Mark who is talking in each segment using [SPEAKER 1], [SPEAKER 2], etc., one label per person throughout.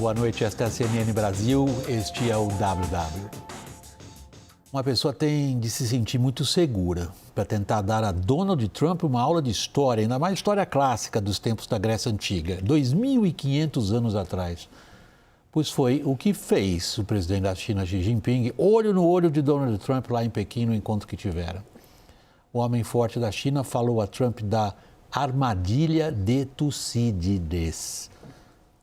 [SPEAKER 1] boa noite. Esta é a CNN Brasil, este é o WW. Uma pessoa tem de se sentir muito segura para tentar dar a Donald Trump uma aula de história, ainda mais história clássica dos tempos da Grécia Antiga, 2.500 anos atrás. Pois foi o que fez o presidente da China, Xi Jinping, olho no olho de Donald Trump lá em Pequim, no encontro que tiveram. O homem forte da China falou a Trump da armadilha de Tucídides.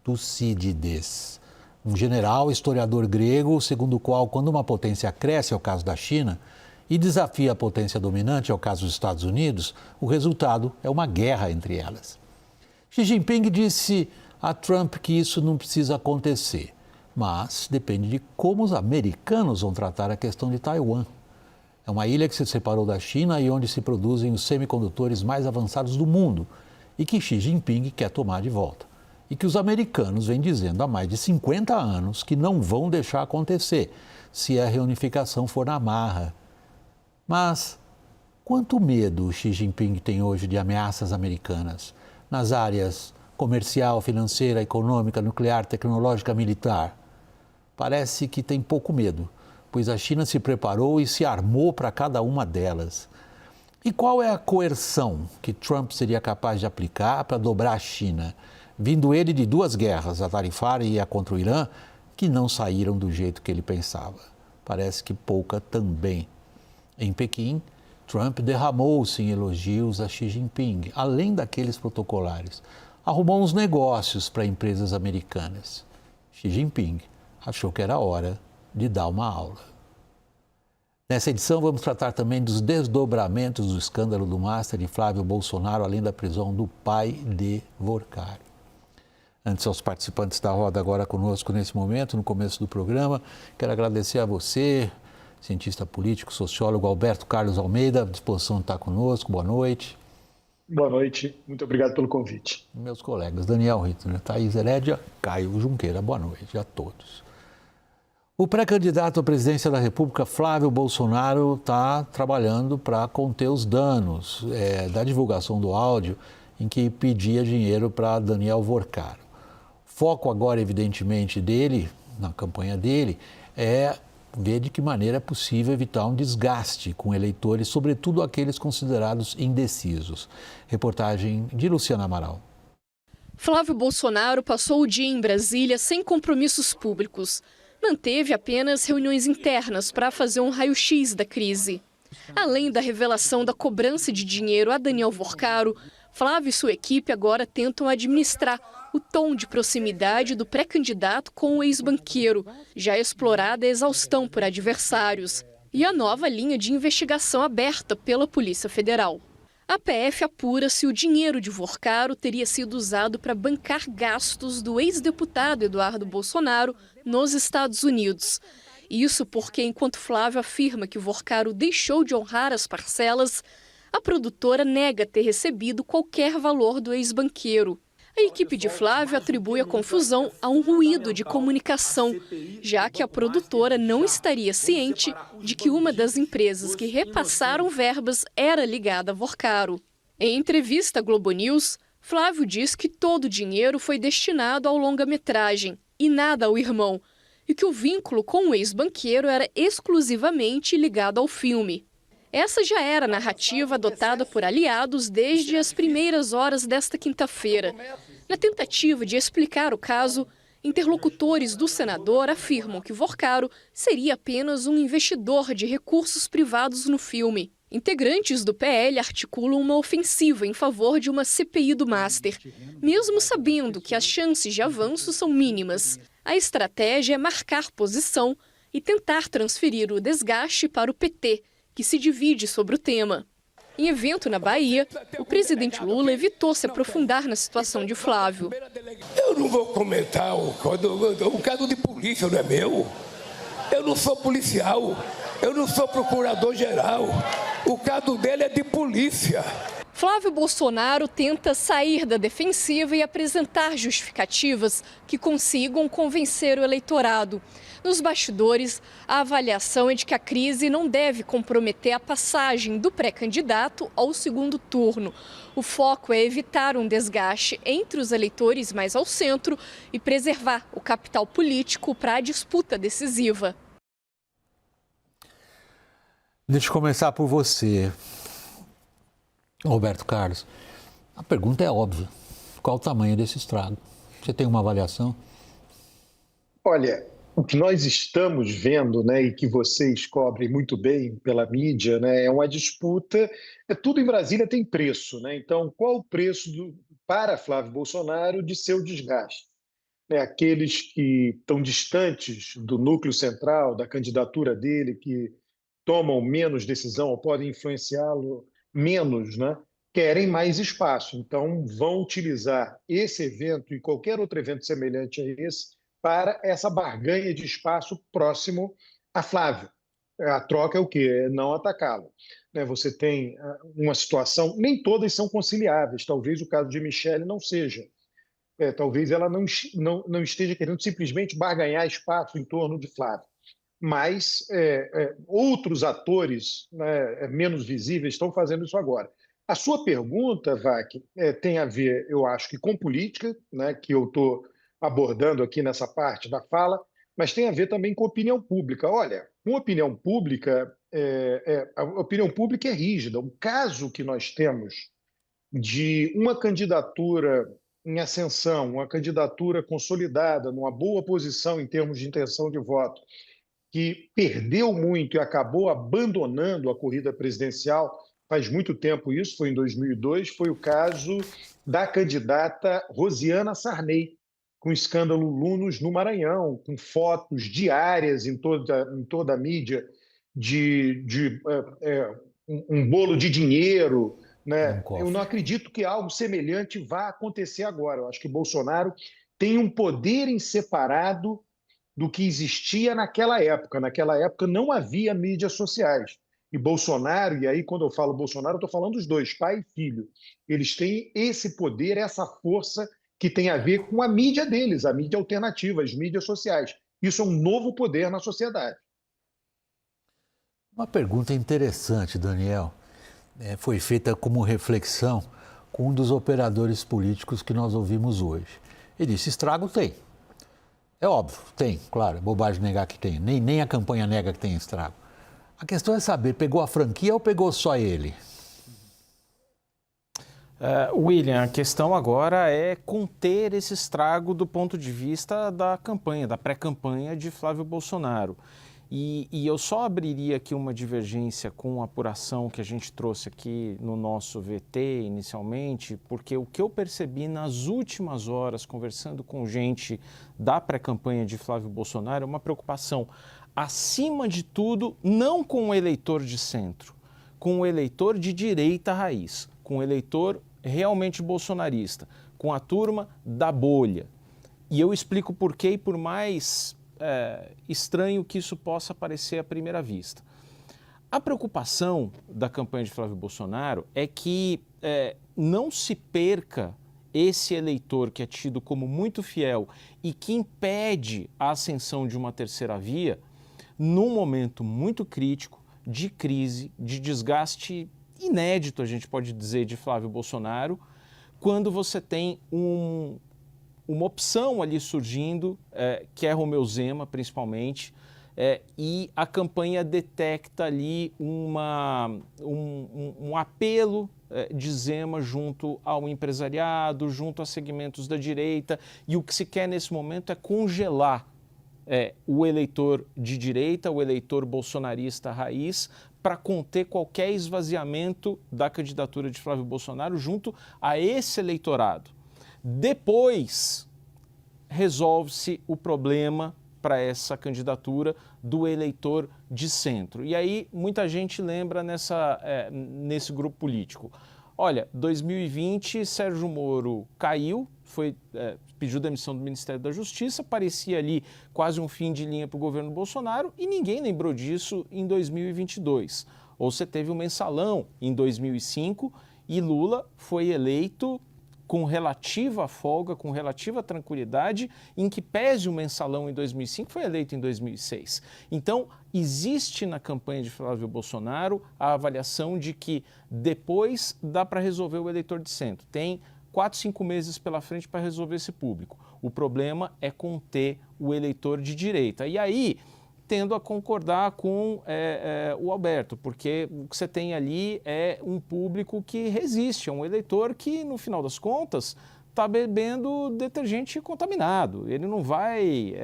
[SPEAKER 1] Tucídides, um general historiador grego, segundo o qual, quando uma potência cresce, é o caso da China, e desafia a potência dominante, é o caso dos Estados Unidos, o resultado é uma guerra entre elas. Xi Jinping disse a Trump que isso não precisa acontecer, mas depende de como os americanos vão tratar a questão de Taiwan. É uma ilha que se separou da China e onde se produzem os semicondutores mais avançados do mundo e que Xi Jinping quer tomar de volta. E que os americanos vêm dizendo há mais de 50 anos que não vão deixar acontecer se a reunificação for na marra. Mas quanto medo Xi Jinping tem hoje de ameaças americanas nas áreas comercial, financeira, econômica, nuclear, tecnológica, militar? Parece que tem pouco medo, pois a China se preparou e se armou para cada uma delas. E qual é a coerção que Trump seria capaz de aplicar para dobrar a China, vindo ele de duas guerras, a tarifária e a contra o Irã, que não saíram do jeito que ele pensava? Parece que pouca também. Em Pequim, Trump derramou-se em elogios a Xi Jinping, além daqueles protocolares. Arrumou uns negócios para empresas americanas. Xi Jinping achou que era hora de dar uma aula. Nessa edição, vamos tratar também dos desdobramentos do escândalo do Master de Flávio Bolsonaro, além da prisão do pai de Vorcari. Antes aos participantes da roda agora conosco nesse momento, no começo do programa, quero agradecer a você, cientista político, sociólogo Alberto Carlos Almeida, à disposição de estar conosco. Boa noite.
[SPEAKER 2] Boa noite, muito obrigado pelo convite.
[SPEAKER 1] Meus colegas Daniel Rittner, Thaís Herédia, Caio Junqueira, boa noite a todos. O pré-candidato à presidência da República, Flávio Bolsonaro, está trabalhando para conter os danos da divulgação do áudio em que pedia dinheiro para Daniel Vorcari. Foco agora, evidentemente, dele, na campanha dele, é ver de que maneira é possível evitar um desgaste com eleitores, sobretudo aqueles considerados indecisos. Reportagem de Luciana Amaral.
[SPEAKER 3] Flávio Bolsonaro passou o dia em Brasília sem compromissos públicos. Manteve apenas reuniões internas para fazer um raio-x da crise. Além da revelação da cobrança de dinheiro a Daniel Vorcari, Flávio e sua equipe agora tentam administrar o tom de proximidade do pré-candidato com o ex-banqueiro, já explorada a exaustão por adversários, e a nova linha de investigação aberta pela Polícia Federal. A PF apura se o dinheiro de Vorcari teria sido usado para bancar gastos do ex-deputado Eduardo Bolsonaro nos Estados Unidos. Isso porque, enquanto Flávio afirma que Vorcari deixou de honrar as parcelas, a produtora nega ter recebido qualquer valor do ex-banqueiro. A equipe de Flávio atribui a confusão a um ruído de comunicação, já que a produtora não estaria ciente de que uma das empresas que repassaram verbas era ligada a Vorcari. Em entrevista à Globo News, Flávio diz que todo o dinheiro foi destinado ao longa-metragem e nada ao irmão, e que o vínculo com o ex-banqueiro era exclusivamente ligado ao filme. Essa já era a narrativa adotada por aliados desde as primeiras horas desta quinta-feira. Na tentativa de explicar o caso, interlocutores do senador afirmam que Vorcari seria apenas um investidor de recursos privados no filme. Integrantes do PL articulam uma ofensiva em favor de uma CPI do Master, mesmo sabendo que as chances de avanço são mínimas. A estratégia é marcar posição e tentar transferir o desgaste para o PT, que se divide sobre o tema. Em evento na Bahia, o presidente Lula evitou se aprofundar na situação de Flávio.
[SPEAKER 4] Eu não vou comentar o caso de polícia, não é meu. Eu não sou policial, eu não sou procurador-geral. O caso dele é de polícia.
[SPEAKER 3] Flávio Bolsonaro tenta sair da defensiva e apresentar justificativas que consigam convencer o eleitorado. Nos bastidores, a avaliação é de que a crise não deve comprometer a passagem do pré-candidato ao segundo turno. O foco é evitar um desgaste entre os eleitores mais ao centro e preservar o capital político para a disputa decisiva.
[SPEAKER 1] Deixa eu começar por você, Roberto Carlos. A pergunta é óbvia. Qual o tamanho desse estrago? Você tem uma avaliação?
[SPEAKER 2] Olha, o que nós estamos vendo, né, e que vocês cobrem muito bem pela mídia, né, é uma disputa. Tudo em Brasília tem preço, né? Então, qual o preço para Flávio Bolsonaro de seu desgaste? Aqueles que estão distantes do núcleo central, da candidatura dele, que tomam menos decisão ou podem influenciá-lo menos, né? Querem mais espaço. Então, vão utilizar esse evento e qualquer outro evento semelhante a esse para essa barganha de espaço próximo a Flávio. A troca é o quê? É não atacá-lo. Você tem uma situação, nem todas são conciliáveis, talvez o caso de Michele não seja. Talvez ela não esteja querendo simplesmente barganhar espaço em torno de Flávio. Mas outros atores, né, menos visíveis estão fazendo isso agora. A sua pergunta, Vac, tem a ver, eu acho que com política, né, que eu estou abordando aqui nessa parte da fala, mas tem a ver também com opinião pública. Olha, com opinião pública, a opinião pública é rígida. O caso que nós temos de uma candidatura em ascensão, uma candidatura consolidada, numa boa posição em termos de intenção de voto, que perdeu muito e acabou abandonando a corrida presidencial, faz muito tempo isso, foi em 2002, foi o caso da candidata Rosiana Sarney, com o escândalo Lunos no Maranhão, com fotos diárias em toda a mídia de um bolo de dinheiro, né? Eu não acredito que algo semelhante vá acontecer agora. Eu acho que Bolsonaro tem um poder em separado do que existia naquela época. Naquela época não havia mídias sociais. E Bolsonaro, e aí quando eu falo Bolsonaro, eu estou falando dos dois, pai e filho. Eles têm esse poder, essa força que tem a ver com a mídia deles, a mídia alternativa, as mídias sociais. Isso é um novo poder na sociedade.
[SPEAKER 1] Uma pergunta interessante, Daniel, foi feita como reflexão com um dos operadores políticos que nós ouvimos hoje. Ele disse, estrago tem. É óbvio, tem, claro, é bobagem negar que tem. Nem a campanha nega que tem estrago. A questão é saber, pegou a franquia ou pegou só ele?
[SPEAKER 5] William, a questão agora é conter esse estrago do ponto de vista da campanha, da pré-campanha de Flávio Bolsonaro. E eu só abriria aqui uma divergência com a apuração que a gente trouxe aqui no nosso VT inicialmente, porque o que eu percebi nas últimas horas, conversando com gente da pré-campanha de Flávio Bolsonaro, é uma preocupação, acima de tudo, não com o eleitor de centro, com o eleitor de direita raiz, com o eleitor realmente bolsonarista, com a turma da bolha. E eu explico por quê e por mais estranho que isso possa parecer à primeira vista. A preocupação da campanha de Flávio Bolsonaro é que não se perca esse eleitor que é tido como muito fiel e que impede a ascensão de uma terceira via num momento muito crítico de crise, de desgaste inédito, a gente pode dizer, de Flávio Bolsonaro, quando você tem uma opção ali surgindo, que é Romeu Zema, principalmente, e a campanha detecta ali um apelo de Zema junto ao empresariado, junto a segmentos da direita, e o que se quer nesse momento é congelar o eleitor de direita, o eleitor bolsonarista raiz, para conter qualquer esvaziamento da candidatura de Flávio Bolsonaro junto a esse eleitorado. Depois, resolve-se o problema para essa candidatura do eleitor de centro. E aí, muita gente lembra nesse grupo político. Olha, 2020, Sérgio Moro caiu, pediu demissão do Ministério da Justiça, parecia ali quase um fim de linha para o governo Bolsonaro e ninguém lembrou disso em 2022. Ou você teve o mensalão em 2005 E Lula foi eleito com relativa folga, com relativa tranquilidade, em que pese o mensalão em 2005, foi eleito em 2006. Então, existe na campanha de Flávio Bolsonaro a avaliação de que depois dá para resolver o eleitor de centro. Tem 4, 5 meses pela frente para resolver esse público. O problema é conter o eleitor de direita. E aí, tendo a concordar com o Alberto, porque o que você tem ali é um público que resiste, é um eleitor que, no final das contas, está bebendo detergente contaminado. Ele não vai,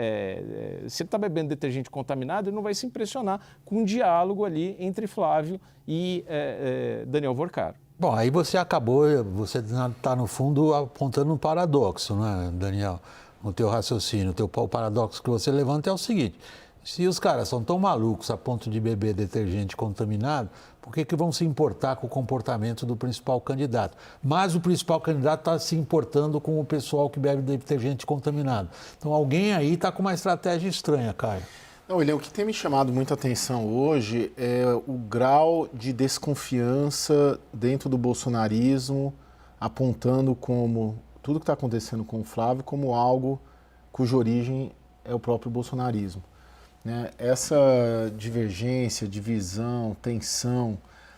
[SPEAKER 5] se ele está bebendo detergente contaminado, ele não vai se impressionar com um diálogo ali entre Flávio e Daniel Vorcaro.
[SPEAKER 1] Bom, aí você está no fundo apontando um paradoxo, né, Daniel? No teu raciocínio, o paradoxo que você levanta é o seguinte: se os caras são tão malucos a ponto de beber detergente contaminado, por que vão se importar com o comportamento do principal candidato? Mas o principal candidato está se importando com o pessoal que bebe detergente contaminado. Então alguém aí está com uma estratégia estranha, Caio.
[SPEAKER 6] Não, William, o que tem me chamado muita atenção hoje é o grau de desconfiança dentro do bolsonarismo, apontando como tudo que está acontecendo com o Flávio como algo cuja origem é o próprio bolsonarismo. Essa divergência, divisão, tensão...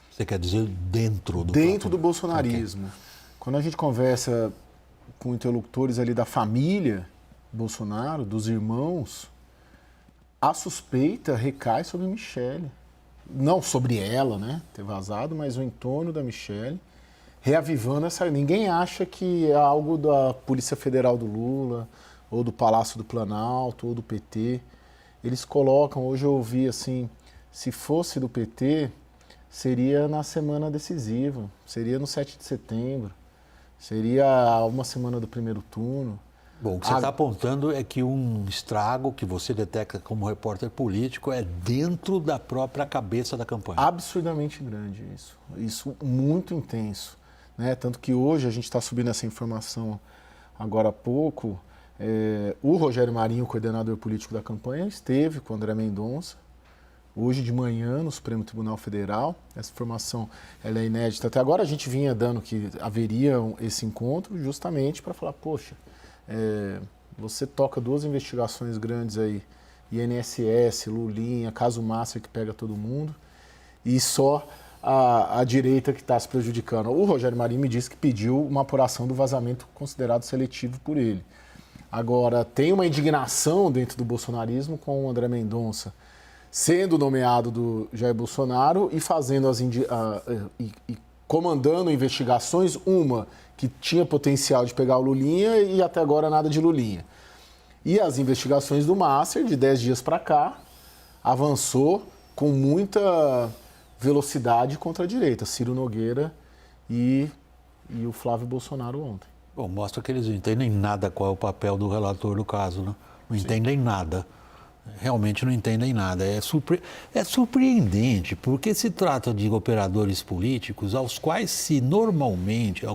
[SPEAKER 1] Você quer dizer dentro
[SPEAKER 6] do bolsonarismo. Okay. Quando a gente conversa com interlocutores ali da família Bolsonaro, dos irmãos, a suspeita recai sobre Michele. Não sobre ela, ter vazado, mas o entorno da Michele, reavivando essa... Ninguém acha que é algo da Polícia Federal do Lula, ou do Palácio do Planalto, ou do PT. Eles colocam, hoje eu ouvi assim, se fosse do PT, seria na semana decisiva, seria no 7 de setembro, seria uma semana do primeiro turno.
[SPEAKER 1] Bom, o que você está apontando é que um estrago que você detecta como repórter político é dentro da própria cabeça da campanha.
[SPEAKER 6] Absurdamente grande isso muito intenso, Tanto que hoje a gente está subindo essa informação agora há pouco. O Rogério Marinho, coordenador político da campanha, esteve com o André Mendonça, hoje de manhã no Supremo Tribunal Federal. Essa informação ela é inédita. Até agora a gente vinha dando que haveria esse encontro justamente para falar, poxa, você toca 2 investigações grandes aí, INSS, Lulinha, caso Márcio que pega todo mundo, e só a direita que está se prejudicando. O Rogério Marinho me disse que pediu uma apuração do vazamento considerado seletivo por ele. Agora, tem uma indignação dentro do bolsonarismo com o André Mendonça sendo nomeado do Jair Bolsonaro e fazendo e comandando investigações, uma que tinha potencial de pegar o Lulinha e até agora nada de Lulinha. E as investigações do Master, de 10 dias para cá, avançou com muita velocidade contra a direita, Ciro Nogueira e o Flávio Bolsonaro ontem.
[SPEAKER 1] Bom, mostra que eles não entendem nada qual é o papel do relator no caso, né? Não entendem nada. Realmente não entendem nada. É surpreendente, porque se trata de operadores políticos aos quais normalmente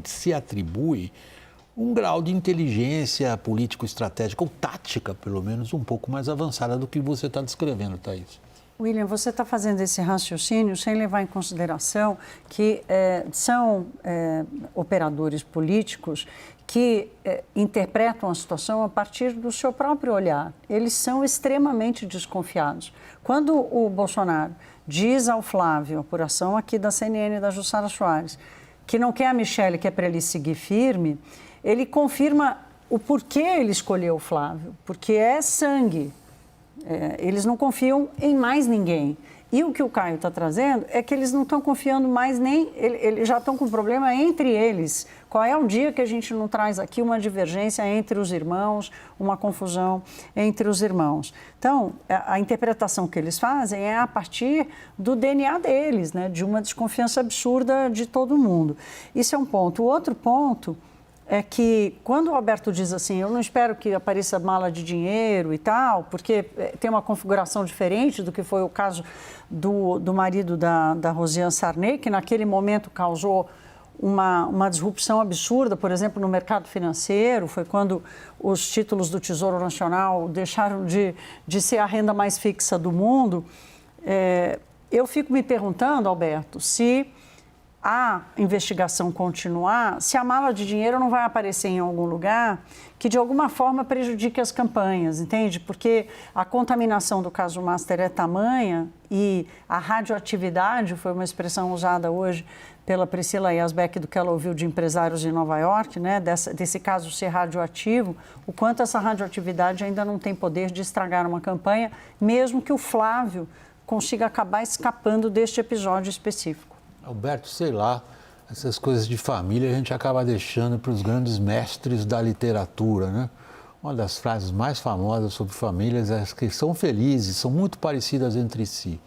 [SPEAKER 1] se atribui um grau de inteligência político-estratégica, ou tática, pelo menos, um pouco mais avançada do que você está descrevendo, Thaís.
[SPEAKER 7] William, você está fazendo esse raciocínio sem levar em consideração que são operadores políticos que interpretam a situação a partir do seu próprio olhar. Eles são extremamente desconfiados. Quando o Bolsonaro diz ao Flávio, apuração aqui da CNN da Jussara Soares, que não quer a Michele, que é para ele seguir firme, ele confirma o porquê ele escolheu o Flávio, porque é sangue. Eles não confiam em mais ninguém. E o que o Caio está trazendo é que eles não estão confiando mais eles já estão com problema entre eles. Qual é o dia que a gente não traz aqui uma divergência entre os irmãos, uma confusão entre os irmãos? Então, a interpretação que eles fazem é a partir do DNA deles, de uma desconfiança absurda de todo mundo. Isso é um ponto. O outro ponto é que quando o Alberto diz assim, eu não espero que apareça mala de dinheiro e tal, porque tem uma configuração diferente do que foi o caso do marido da Rosiane Sarney, que naquele momento causou uma disrupção absurda, por exemplo, no mercado financeiro, foi quando os títulos do Tesouro Nacional deixaram de ser a renda mais fixa do mundo. Eu fico me perguntando, Alberto, se a investigação continuar, se a mala de dinheiro não vai aparecer em algum lugar que de alguma forma prejudique as campanhas, entende? Porque a contaminação do caso Master é tamanha e a radioatividade, foi uma expressão usada hoje pela Priscila Yazbek do que ela ouviu de empresários de Nova York, né, desse caso ser radioativo, o quanto essa radioatividade ainda não tem poder de estragar uma campanha, mesmo que o Flávio consiga acabar escapando deste episódio específico.
[SPEAKER 1] Alberto, sei lá, essas coisas de família a gente acaba deixando para os grandes mestres da literatura, né? Uma das frases mais famosas sobre famílias é que são felizes, são muito parecidas entre si,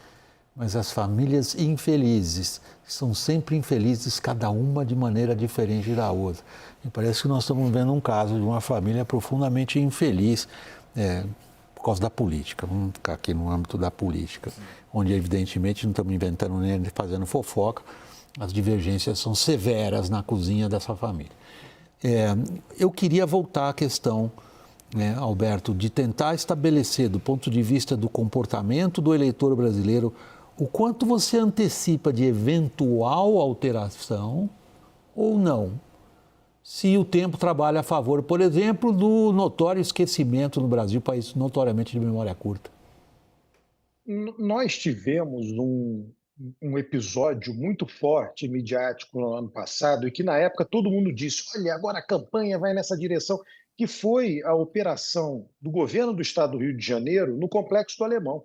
[SPEAKER 1] mas as famílias infelizes são sempre infelizes, cada uma de maneira diferente da outra. E parece que nós estamos vendo um caso de uma família profundamente infeliz, por causa da política, vamos ficar aqui no âmbito da política, onde evidentemente não estamos inventando nem fazendo fofoca, as divergências são severas na cozinha dessa família. Eu queria voltar à questão, Alberto, de tentar estabelecer do ponto de vista do comportamento do eleitor brasileiro o quanto você antecipa de eventual alteração ou não. Se o tempo trabalha a favor, por exemplo, do notório esquecimento no Brasil, país notoriamente de memória curta.
[SPEAKER 2] Nós tivemos um episódio muito forte, midiático, no ano passado, e que na época todo mundo disse, olha, agora a campanha vai nessa direção, que foi a operação do governo do estado do Rio de Janeiro no Complexo do Alemão.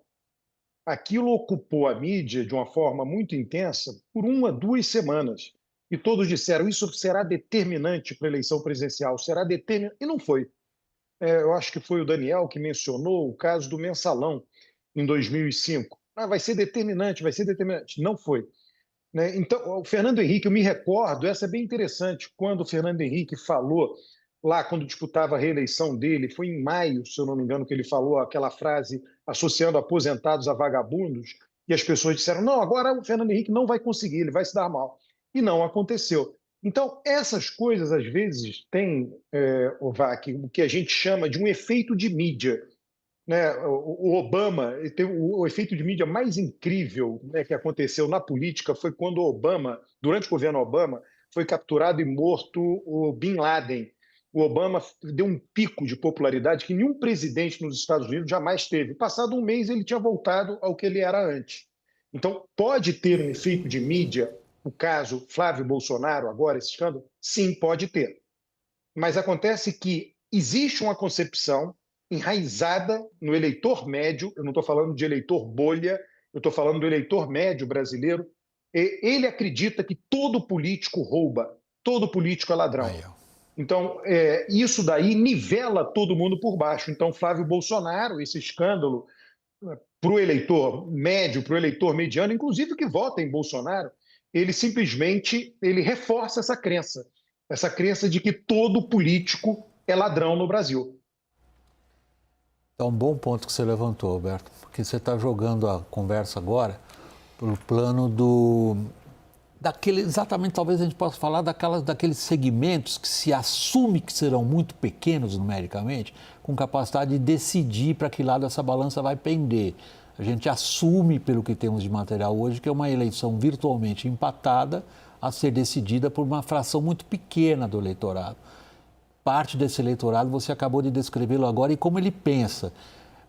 [SPEAKER 2] Aquilo ocupou a mídia de uma forma muito intensa por 1 a 2 semanas. E todos disseram, isso será determinante para a eleição presidencial, será determinante. E não foi. Eu acho que foi o Daniel que mencionou o caso do Mensalão, em 2005. Vai ser determinante, vai ser determinante. Não foi. Então, o Fernando Henrique, eu me recordo, essa é bem interessante, quando o Fernando Henrique falou, lá quando disputava a reeleição dele, foi em maio, se eu não me engano, que ele falou aquela frase associando aposentados a vagabundos, e as pessoas disseram, não, agora o Fernando Henrique não vai conseguir, ele vai se dar mal. E não aconteceu. Então, essas coisas, às vezes, têm, Ovac, o que a gente chama de um efeito de mídia. O Obama, o efeito de mídia mais incrível que aconteceu na política foi quando o Obama, durante o governo Obama, foi capturado e morto o Bin Laden. O Obama deu um pico de popularidade que nenhum presidente nos Estados Unidos jamais teve. Passado um mês, ele tinha voltado ao que ele era antes. Então, pode ter um efeito de mídia. O caso Flávio Bolsonaro, agora, esse escândalo? Sim, pode ter. Mas acontece que existe uma concepção enraizada no eleitor médio, eu não estou falando de eleitor bolha, eu estou falando do eleitor médio brasileiro, ele acredita que todo político rouba, todo político é ladrão. Então, isso daí nivela todo mundo por baixo. Então, Flávio Bolsonaro, esse escândalo, para o eleitor médio, para o eleitor mediano, inclusive que vota em Bolsonaro, ele simplesmente reforça essa crença de que todo político é ladrão no Brasil.
[SPEAKER 1] É um bom ponto que você levantou, Alberto, porque você está jogando a conversa agora pelo plano exatamente, talvez a gente possa falar daqueles segmentos que se assume que serão muito pequenos numericamente, com capacidade de decidir para que lado essa balança vai pender. A gente assume, pelo que temos de material hoje, que é uma eleição virtualmente empatada a ser decidida por uma fração muito pequena do eleitorado. Parte desse eleitorado você acabou de descrevê-lo agora e como ele pensa.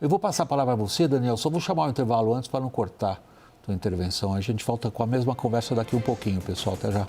[SPEAKER 1] Eu vou passar a palavra a você, Daniel, só vou chamar o intervalo antes para não cortar a tua intervenção. A gente volta com a mesma conversa daqui um pouquinho, pessoal. Até já.